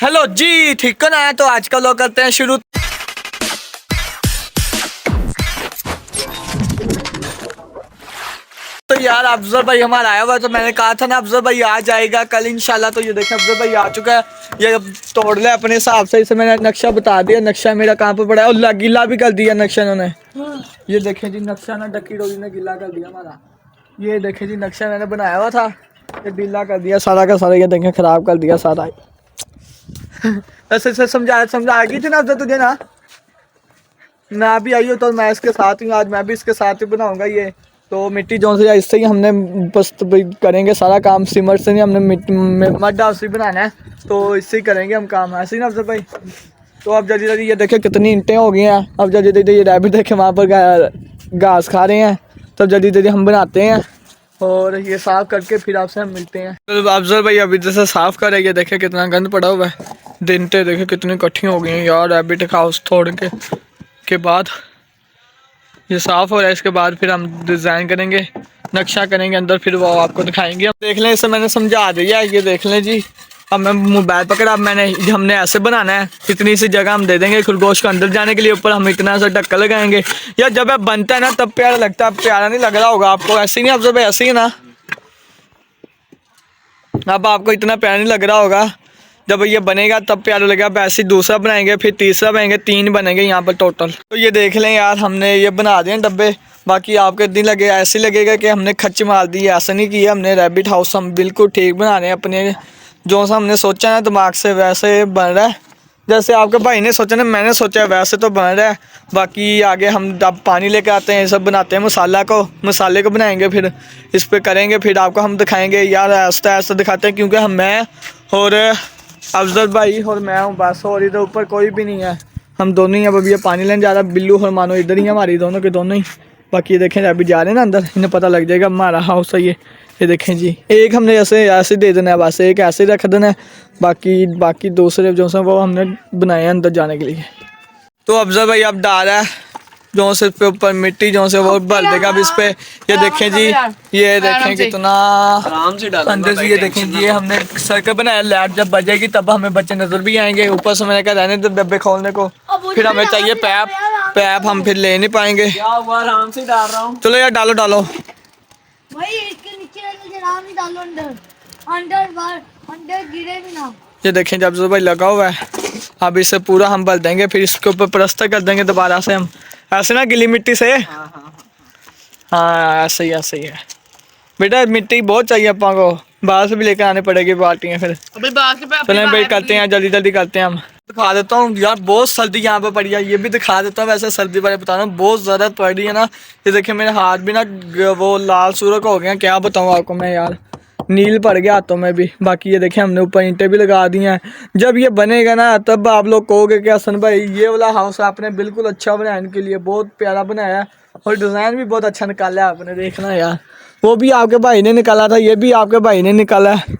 Hello जी, ठीक है ना। तो आज का लोग करते हैं शुरू। तो यार अफजल भाई हमारा आया हुआ, तो मैंने कहा था ना अफजल भाई आ जाएगा कल इंशाल्लाह। तो ये देखें अफजल भाई आ चुका है। ये तोड़ ले अपने हिसाब से। इसे मैंने नक्शा बता दिया, नक्शा मेरा कहाँ पे पड़ा है। और गीला भी कर दिया नक्शा इन्होंने। ये देखें जी नक्शा ना डक्की डोरी ने गीला कर दिया हमारा। ये देखें जी नक्शा मैंने बनाया हुआ था, ये गीला कर दिया सारा का सारा। ये देखें खराब कर दिया सारा। ऐसे समझा गई थी ना अफजल तुझे ना। मैं भी आई हूँ तो मैं इसके साथ ही हूँ। आज मैं भी इसके साथ ही बनाऊंगा। ये तो मिट्टी जो से इससे ही हमने बस करेंगे सारा काम। सिमर से नहीं, हमने मिट्टी मड डाल से बनाना है, तो इससे ही करेंगे हम काम। ऐसे ही ना अफजल भाई। तो अब जल्दी जल्दी ये देखे कितनी ईंटें हो गई हैं। अब जल्दी जल्दी ये रैबिट देखे वहाँ पर घास खा रहे हैं। तब जल्दी जल्दी हम बनाते हैं और ये साफ़ करके फिर आपसे हम मिलते हैं। तो अफजल भाई अभी जैसे साफ़ कर रहे, ये देखे कितना गंद पड़ा हुआ है। ईंटें देखे कितनी इकट्ठी हो गई हैं यार। रैबिट हाउस तोड़ के बाद ये साफ़ हो रहा है। इसके बाद फिर हम डिज़ाइन करेंगे, नक्शा करेंगे अंदर, फिर वो आपको दिखाएंगे। अब देख लें, इसे मैंने समझा दिया है। ये देख लें जी। अब मैं मोबाइल पकड़ा, अब हमने ऐसे बनाना है। इतनी सी जगह हम दे देंगे खरगोश को अंदर जाने के लिए। ऊपर हम इतना सा ढक्कन लगाएंगे। या जब बनता है ना तब प्यारा लगता है। प्यारा नहीं लग रहा होगा आपको? ऐसे ही नहीं अफजल भाई, ऐसे ही ना। अब आपको इतना प्यारा नहीं लग रहा होगा। जब ये बनेगा तब प्यारा लगेगा। अब ऐसे दूसरा बनाएंगे, फिर तीसरा बनाएंगे, 3 बनेंगे यहाँ पर टोटल। तो ये देख लें यार, हमने ये बना दिए डब्बे। बाकी आपके दिन लगे ऐसे लगेगा कि हमने खच मार दी। ऐसा नहीं किया हमने। रैबिट हाउस हम बिल्कुल ठीक बना रहे हैं। अपने जो सा हमने सोचा ना दिमाग से वैसे बन रहा है। जैसे आपके भाई ने सोचा ना, मैंने सोचा वैसे तो बन रहा है। बाकी आगे हम अब पानी लेकर आते हैं, सब बनाते हैं। मसाले को बनाएंगे, फिर इस पर करेंगे, फिर आपको हम दिखाएंगे यार। ऐसा ऐसा दिखाते हैं क्योंकि मैं और अफजल भाई और मैं हूँ बस। और इधर ऊपर कोई भी नहीं है, हम दोनों ही। अब ये पानी लेने जा रहा है। बिल्लू और मानो इधर ही है, हमारी दोनों के दोनों ही। बाकी ये देखें अभी जा रहे हैं ना अंदर, इन्हें पता लग जाएगा हमारा हाउस है ये देखें जी। एक हमने ऐसे दे देना है बस, एक ऐसे रख देना है। बाकी दूसरे जो हैं वो हमने बनाए हैं अंदर जाने के लिए। तो अफजल भाई अब डाल रहा है जो से पे ऊपर मिट्टी जो से वो भर देगा अब इस पे। ये देखें जी, ये देखें कितना आराम से डाला अंदर से। ये देखें जी, ये हमने सर्कल बनाया। लाइट जब बजेगी तब हमें बच्चे नजर भी आएंगे। ऊपर से मैंने कहा रहने दो डब्बे खोलने को, फिर हमें चाहिए पैप हम फिर ले नहीं पाएंगे। आराम से डाल रहा हूँ। चलो यार डालो अंदर गिरे भी ना। ये देखें जब भाई लगा हुआ है। अब इसे पूरा हम भर देंगे, फिर इसके ऊपर प्लास्टर कर देंगे दोबारा से हम। ऐसे ना गिली मिट्टी से। हाँ ऐसे ही है बेटा। मिट्टी बहुत चाहिए अपन को, बाहर से भी लेकर आने पड़ेगी बाल्टियाँ फिर। चलें भाई करते हैं, जल्दी करते हैं हम। दिखा देता हूँ यार, बहुत सर्दी यहाँ पे पड़ी है। ये भी दिखा देता हूँ। वैसे सर्दी वाले बता रहा हूँ, बहुत ज़्यादा पड़ रही है ना। ये देखिए मेरे हाथ भी ना वो लाल सूरख हो गया। क्या बताऊँ आपको मैं यार, नील पड़ गया हाथों में भी। बाकी ये देखें हमने ऊपर ईंटें भी लगा दी हैं। जब ये बनेगा ना तब आप लोग कहोगे कि हसन भाई ये वाला हाउस आपने बिल्कुल अच्छा बनाया, इनके लिए बहुत प्यारा बनाया है। और डिज़ाइन भी बहुत अच्छा निकाला है आपने। देखना यार, वो भी आपके भाई ने निकाला था, ये भी आपके भाई ने निकाला है।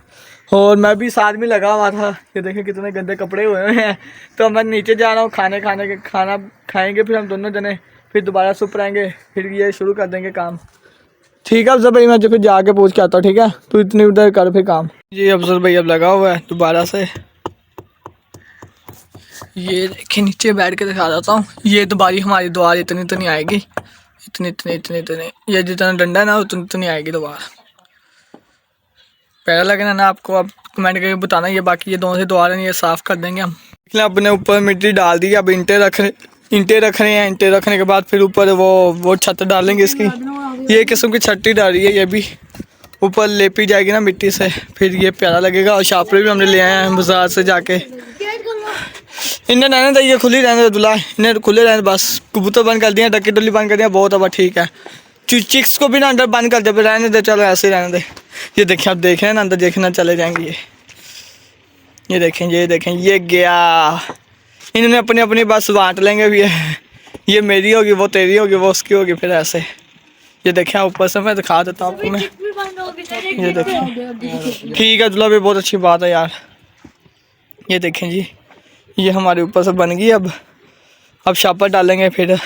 और मैं भी साथ में लगा हुआ था। ये देखें कितने गंदे कपड़े हुए हैं। तो मैं नीचे जा रहा हूँ खाना खाएँगे, फिर हम दोनों जने फिर दोबारा सुपर आएँगे, फिर ये शुरू कर देंगे काम। ठीक है अफजल भाई, मैं जो फिर जाके पूछ के आता हूँ। ठीक है, तू इतनी उधर कर फिर काम। जी अफजल भाई अब लगा हुआ है दोबारा से। ये देखिए नीचे बैठ के दिखा देता हूँ। ये हमारी द्वार इतनी आएगी। इतनी ये जितना डंडा है ना उतनी आएगी दोबारा। पैरा लगना ना आपको, अब कमेंट करके बताना। ये बाकी ये दोनों से द्वार हैं, ये साफ़ कर देंगे हम। अपने ऊपर मिट्टी डाल दी। अब ईंटें रख रहे हैं। ईंटें रखने के बाद फिर ऊपर वो छत डालेंगे इसकी। ये किस्म की छट्टी डाल रही है, ये भी ऊपर लेपी जाएगी ना मिट्टी से, फिर ये प्यारा लगेगा। और शापरे भी हमने ले आए हैं बाजार से जाके। इन्हें रहने दे, ये खुली रहने दे दूल्हा, इन्हें खुले रहने बस। कबूतर बंद कर दिया, डक्की डुल्ली बंद कर दिया, बहुत अब ठीक है। चिक्स को भी ना अंदर बंद कर दे, फिर रहने दे। चलो ऐसे ही रहने दे। ये देखें, आप देख रहे हैं ना अंदर देखना, चले जाएंगे ये देखें ये गया। इन्होंने अपनी बस बांट लेंगे भी। ये मेरी होगी, वो तेरी होगी, वो उसकी होगी, फिर ऐसे। ये देखें ऊपर से मैं दिखा देता हूँ आपको मैं। ये देखें ठीक है दूल्हा भी, बहुत अच्छी बात है यार। ये देखें जी, ये हमारे ऊपर से बन गई। अब शापर डालेंगे, फिर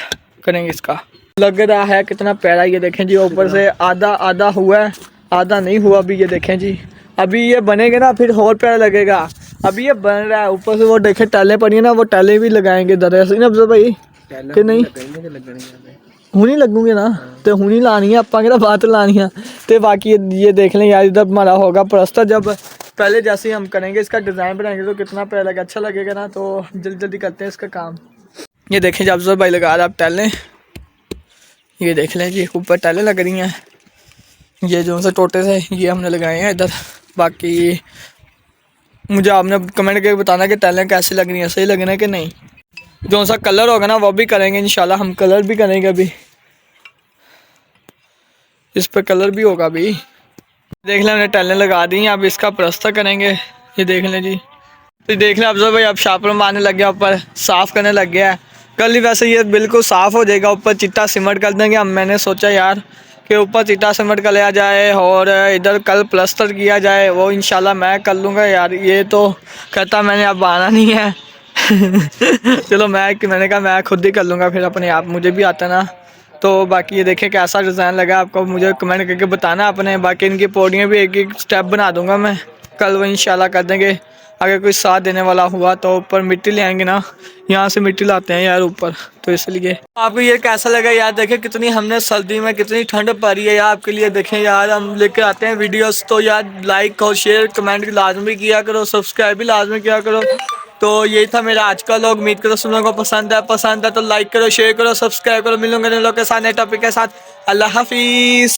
करेंगे इसका। लग रहा है कितना प्यारा। ये देखें जी ऊपर से आधा हुआ है, आधा नहीं हुआ अभी। ये देखें जी, अभी ये बनेगा ना फिर और प्यारा लगेगा। अभी ये बन रहा है, ऊपर से वो देखे टाइलें पड़ी है ना, वो टाइलें भी लगाएंगे दरअसल ना अफजल भाई कि नहीं हूँ नहीं लगूंगे ना। तो हूँ नहीं लानी है अपा के बात लानी है। तो बाकी ये देख लें यार, इधर हमारा होगा प्लस्तर जब पहले जैसे ही हम करेंगे इसका डिज़ाइन बनाएंगे तो कितना प्यारा लगेगा, अच्छा लगेगा ना। तो जल्दी जल्दी करते हैं इसका काम। ये देखें जब अफजल भाई लगा रहा आप टाइलें, ये देख लें जी ऊपर टाइलें लग रही हैं। ये जो से टोटे से ये हमने लगाए हैं इधर। बाकी मुझे आपने कमेंट करके बताना कि टाइलें कैसी लग रही हैं, सही लग रही है कि नहीं। जो सा कलर होगा ना वो भी करेंगे इंशाल्लाह, हम कलर भी करेंगे अभी, इस पर कलर भी होगा अभी। देख लें हमने टाइलें लगा दी हैं, अब इसका प्लास्टर करेंगे। ये देख लें जी, तो देख लें अफजल भाई अब शापर मारने लग गया, ऊपर साफ़ करने लग गया है। कल ही वैसे ये बिल्कुल साफ़ हो जाएगा, ऊपर चिट्टा सीमेंट कर देंगे। अब मैंने सोचा यार कि ऊपर चिट्टा सीमेंट कर लिया जाए और इधर कल प्लास्टर किया जाए, वो इंशाल्लाह मैं कर लूँगा यार। ये तो कहता मैंने अब आना नहीं है चलो मैंने कहा मैं खुद ही कर लूँगा फिर अपने आप, मुझे भी आता ना। तो बाकी ये देखें कैसा डिज़ाइन लगा आपको, मुझे कमेंट करके बताना अपने। बाकी इनकी पौड़ियाँ भी एक एक स्टेप बना दूँगा मैं, कल वो इंशाल्लाह कर देंगे। अगर कोई साथ देने वाला हुआ तो ऊपर मिट्टी ले आएंगे ना, यहाँ से मिट्टी लाते हैं यार ऊपर, तो इसलिए। आपको ये कैसा लगा यार, देखें कितनी हमने सर्दी में कितनी ठंड पड़ी है यार आपके लिए। देखें यार हम लेके आते हैं वीडियोस, तो यार लाइक और शेयर कमेंट लाजमी किया करो, सब्सक्राइब भी लाजमी किया करो। तो यही था मेरा आज का लोग, उम्मीद करो सुन लोगों को पसंद है तो लाइक करो, शेयर करो, सब्सक्राइब करो। मिलूंगा नए लोग के साथ, नए टॉपिक के साथ। अल्लाह हाफिज़।